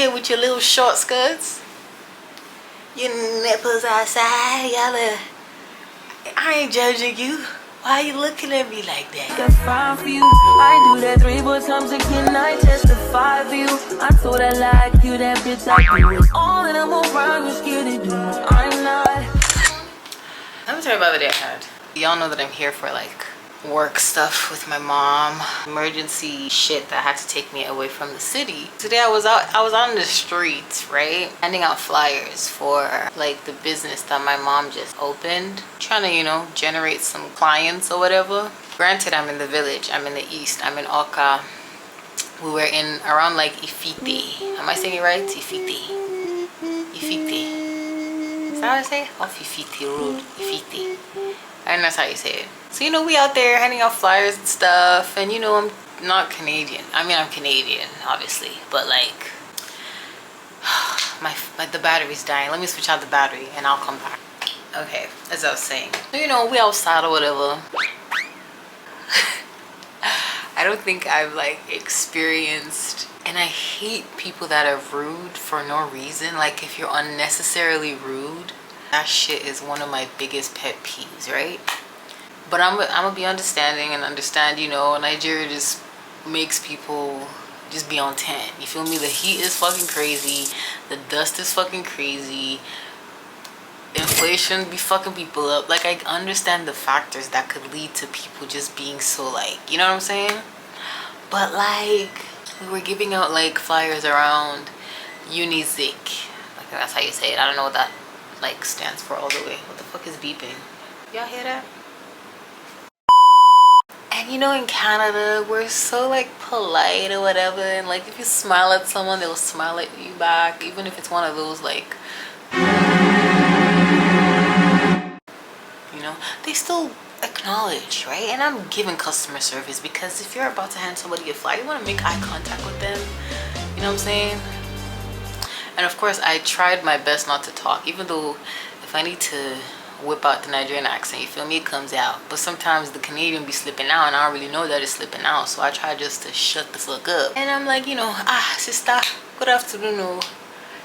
here with your little short skirts, your nipples outside, y'all. I ain't judging you. Why are you looking at me like that? That's fine for you. I do that 3 more times again. I testify for you. I told her like you, that bitch I do it. All that I'm around, you're scared to do. I'm not. Let me tell you about the day I had. Y'all know that I'm here for like work stuff with my mom, emergency shit that had to take me away from the city. Today I was on the streets, right, handing out flyers for like the business that my mom just opened, trying to, you know, generate some clients or whatever. Granted, I'm in the village, I'm in the east, I'm in Awka. We were in around like Ifite. Am I saying it right? Ifite. Is that how I say it? Off Ifite Road. Ifite. I think that's how you say it. So, you know, we out there handing out flyers and stuff. And, you know, I'm not Canadian. I mean, I'm Canadian, obviously. But, like, the battery's dying. Let me switch out the battery and I'll come back. Okay, as I was saying. So, you know, we outside or whatever. I don't think I've, like, experienced... And I hate people that are rude for no reason. Like, if you're unnecessarily rude, that shit is one of my biggest pet peeves, right? But I'm gonna be understanding and understand, you know, Nigeria just makes people just be on 10. You feel me? The heat is fucking crazy. The dust is fucking crazy. Inflation be fucking people up. Like, I understand the factors that could lead to people just being so, like, you know what I'm saying? But, like, we were giving out, like, flyers around Unizik. Okay, that's how you say it. I don't know what that, like, stands for all the way. What the fuck is beeping? Y'all hear that? And you know, in Canada, we're so like polite or whatever, and like if you smile at someone, they'll smile at you back, even if it's one of those like, you know, they still acknowledge, right? And I'm giving customer service because if you're about to hand somebody a flyer, you want to make eye contact with them, you know what I'm saying? And of course, I tried my best not to talk, even though if I need to whip out the Nigerian accent, you feel me, it comes out. But sometimes the Canadian be slipping out and I don't really know that it's slipping out, so I try just to shut the fuck up. And I'm like, you know, sister, good afternoon, oh,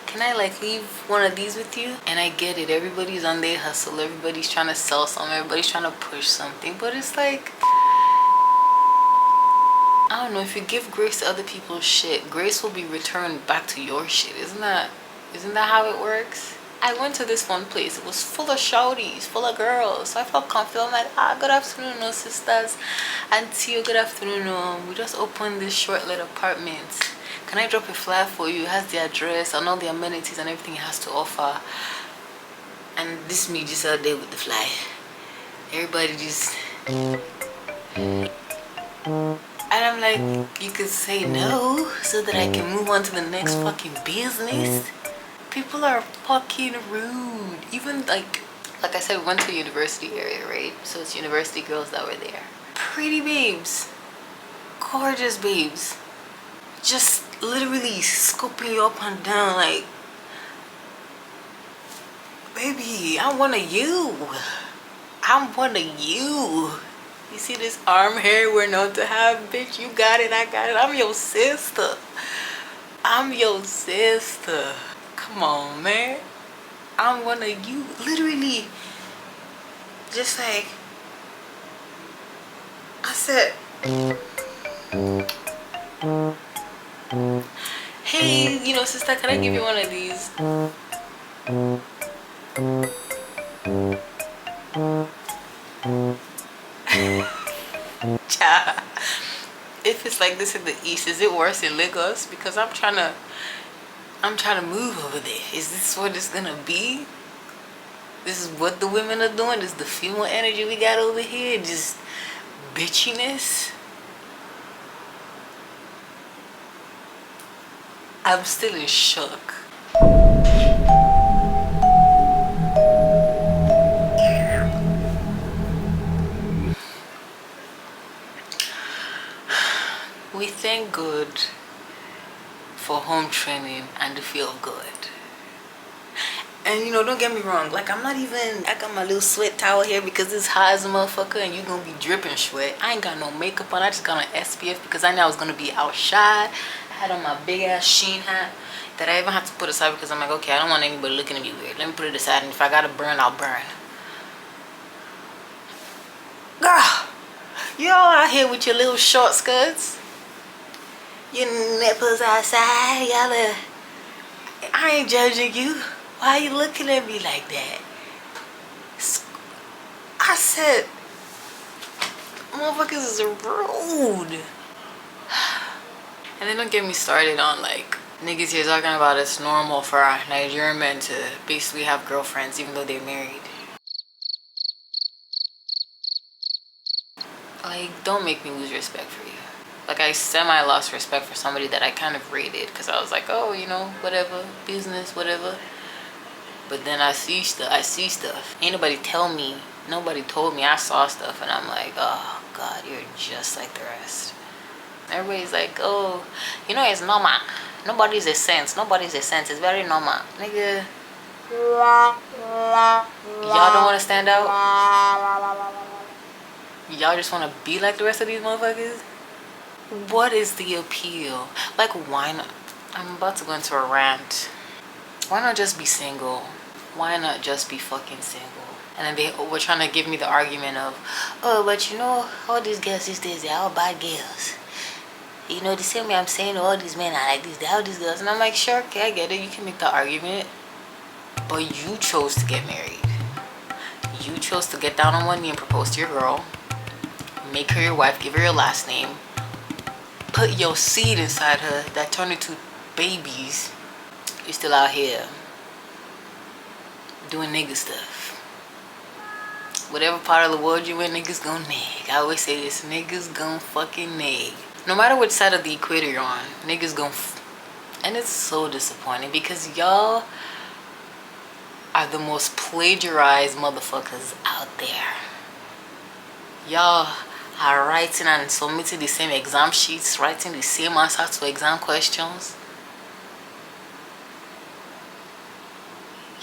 can I like leave one of these with you? And I get it, everybody's on their hustle, everybody's trying to sell something, everybody's trying to push something, but it's like, I don't know, if you give grace to other people's shit, grace will be returned back to your shit. Isn't that how it works? I went to this one place. It was full of shawties, full of girls. So I felt confident. I'm like, good afternoon, no sisters. Auntie, good afternoon. We just opened this short little apartment. Can I drop a flyer for you? It has the address and all the amenities and everything it has to offer. And this me just out there with the flyer. Everybody just... And I'm like, you could say no so that I can move on to the next fucking business. People are fucking rude. Even like I said, we went to a university area, right? So it's university girls that were there. Pretty babes, gorgeous babes, just literally scoping you up and down like, baby, I'm one of you. I'm one of you. You see this arm hair we're known to have, bitch? You got it, I got it. I'm your sister. I'm your sister. Come on, man. I'm one of you. Literally, just like I said, hey, you know, sister, can I give you one of these? If it's like this in the east, is it worse in Lagos? Because I'm trying to move over there. Is this what it's gonna be? This is what the women are doing? This is the female energy we got over here? Just bitchiness? I'm still in shock. We thank God for home training and the feel good. And you know, don't get me wrong, like I got my little sweat towel here because it's hot as a motherfucker and you gonna be dripping sweat. I ain't got no makeup on. I just got an SPF because I knew I was gonna be outside had on my big ass Sheen hat that I even had to put aside because I'm like, okay, I don't want anybody looking at me weird. Let me put it aside, and if I gotta burn, I'll burn. Girl, you all out here with your little short skirts, your nipples outside, y'all. I ain't judging you. Why are you looking at me like that? I said, motherfuckers is rude. And then don't get me started on like niggas here talking about it's normal for Nigerian men to basically have girlfriends even though they're married. Like, don't make me lose respect for you. Like, I semi-lost respect for somebody that I kind of rated because I was like, oh, you know, whatever, business, whatever. But then I see stuff. Ain't nobody tell me, nobody told me, I saw stuff, and I'm like, oh God, you're just like the rest. Everybody's like, oh, you know, it's normal. Nobody's a sense. Nobody's a sense. It's very normal. Nigga. Y'all don't want to stand out? Y'all just want to be like the rest of these motherfuckers? What is the appeal? Like, why not? I'm about to go into a rant. Why not just be single? Why not just be fucking single? And then they were trying to give me the argument of, oh, but you know, all these girls these days, they're all bad girls. You know, the same way I'm saying all these men are like this, they're all these girls. And I'm like, sure, okay, I get it. You can make the argument. But you chose to get married. You chose to get down on one knee and propose to your girl. Make her your wife, give her your last name. Put your seed inside her that turned into babies. You're still out here doing nigga stuff. Whatever part of the world you in, niggas gon' nag. I always say this, niggas gon' fucking nag. No matter which side of the equator you're on, niggas gon' and it's so disappointing because y'all are the most plagiarized motherfuckers out there. Y'all are writing and submitting the same exam sheets, writing the same answer to exam questions.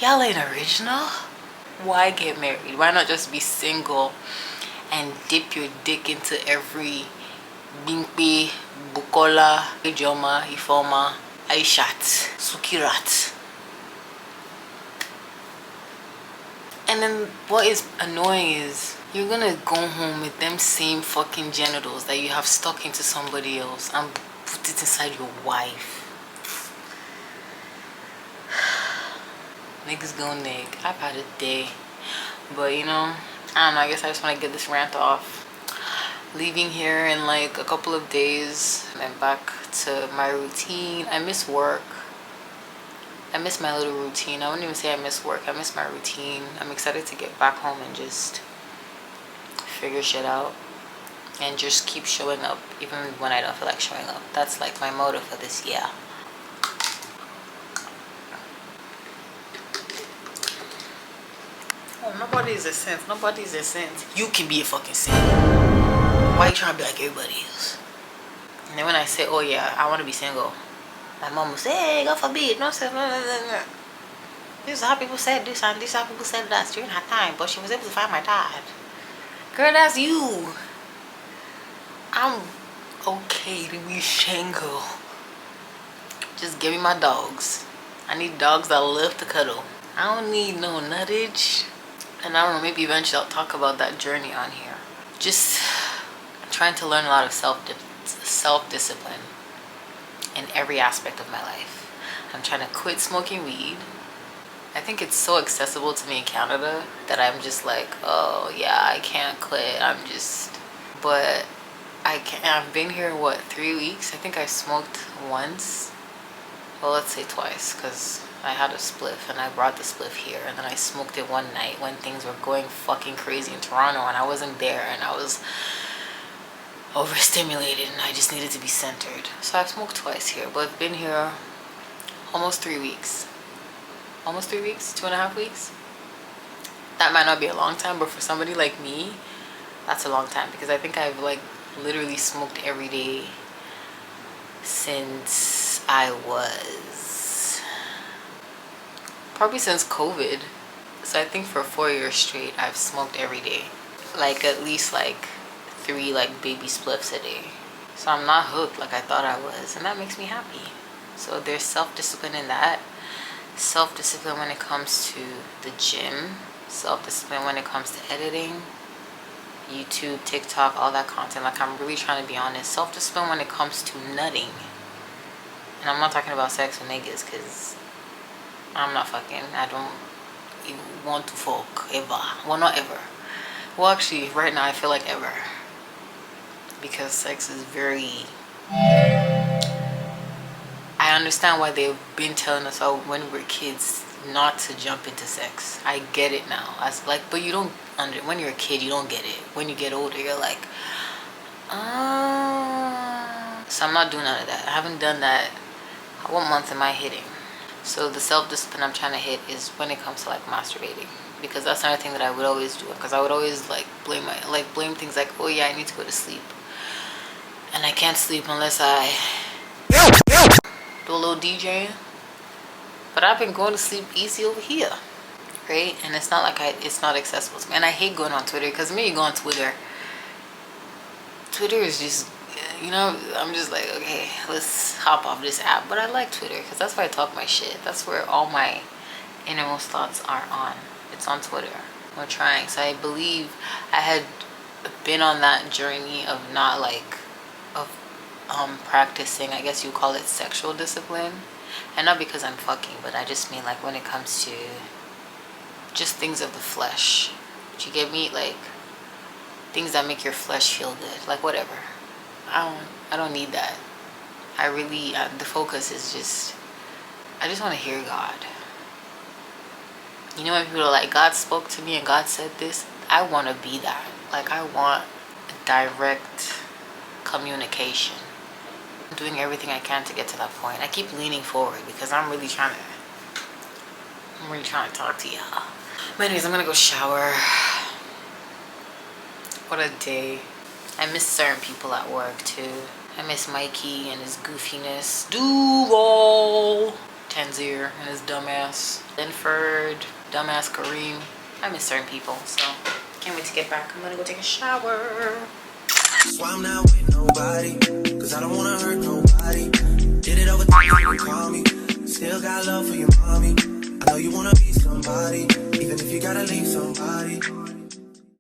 Y'all ain't original. Why get married? Why not just be single and dip your dick into every Bimpe, Bukola, Ijoma, Ifoma, Aishat, Sukirat? And then what is annoying is you're gonna go home with them same fucking genitals that you have stuck into somebody else and put it inside your wife. Niggas go nig. I've had a day. But you know, I don't know, I guess I just want to get this rant off. Leaving here in like a couple of days and then back to my routine. I miss work. I miss my little routine. I wouldn't even say I miss work. I miss my routine. I'm excited to get back home and just figure shit out and just keep showing up even when I don't feel like showing up. That's like my motto for this year. Oh, nobody's a saint. Nobody's a saint. You can be a fucking saint. Why are you trying to be like everybody else? And then when I say, oh yeah, I want to be single, my mom will say, hey, God forbid. No, say, no. This is how people said this and this is how people said that during her time, but she was able to find my dad. Girl, that's you. I'm okay to be single. Just give me my dogs. I need dogs that love to cuddle. I don't need no nuttage. And I don't know, maybe eventually I'll talk about that journey on here. Just trying to learn a lot of self-discipline in every aspect of my life. I'm trying to quit smoking weed. I think it's so accessible to me in Canada that I'm just like, oh yeah, I can't quit. But I can't. I've been here, what, 3 weeks? I think I smoked once. Well, let's say twice, because I had a spliff and I brought the spliff here, and then I smoked it one night when things were going fucking crazy in Toronto and I wasn't there and I was overstimulated and I just needed to be centered. So I've smoked twice here, but I've been here almost 3 weeks. Almost 3 weeks, 2.5 weeks. That might not be a long time, but for somebody like me, that's a long time, because I think I've like literally smoked every day since I was probably since COVID. So I think for 4 years straight I've smoked every day, like at least like 3 like baby spliffs a day. So I'm not hooked like I thought I was, and that makes me happy. So there's self-discipline in that. Self-discipline when it comes to the gym. Self-discipline when it comes to editing, YouTube, TikTok, all that content. Like, I'm really trying to be honest. Self-discipline when it comes to nutting. And I'm not talking about sex with niggas, because I'm not fucking. I don't even want to fuck ever. Well, not ever. Well, actually, right now I feel like ever. Because sex is very... I understand why they've been telling us all when we were kids not to jump into sex. I get it now. As like, but you don't when you're a kid, you don't get it. When you get older, you're like, so I'm not doing none of that. I haven't done that. What month am I hitting? So the self-discipline I'm trying to hit is when it comes to like masturbating, because that's another thing that I would always do. Because I would always like blame things like, oh yeah, I need to go to sleep, and I can't sleep unless I do a little DJing. But I've been going to sleep easy over here, right? And it's not like it's not accessible to me. And I hate going on Twitter, because when you go on Twitter is just, you know, I'm just like, okay, let's hop off this app. But I like Twitter because that's where I talk my shit. That's where all my innermost thoughts are on. It's on Twitter. We're trying. So I believe I had been on that journey of not like, practicing, I guess you call it, sexual discipline. And not because I'm fucking, but I just mean like when it comes to just things of the flesh. Do you get me? Like things that make your flesh feel good. Like whatever. I don't need that. I really, the focus is just, I just want to hear God. You know, when people are like, God spoke to me and God said this, I want to be that. Like, I want direct communication. I'm doing everything I can to get to that point. I keep leaning forward because I'm really trying to talk to y'all. But anyways, I'm gonna go shower. What a day. I miss certain people at work too. I miss Mikey and his goofiness. Duval, Tanzir and his dumbass. Linford, dumbass Kareem. I miss certain people, so can't wait to get back. I'm gonna go take a shower. So I'm not with nobody, cause I don't wanna hurt nobody. Did it over time, you call me. Still got love for your mommy. I know you wanna be somebody, even if you gotta leave somebody.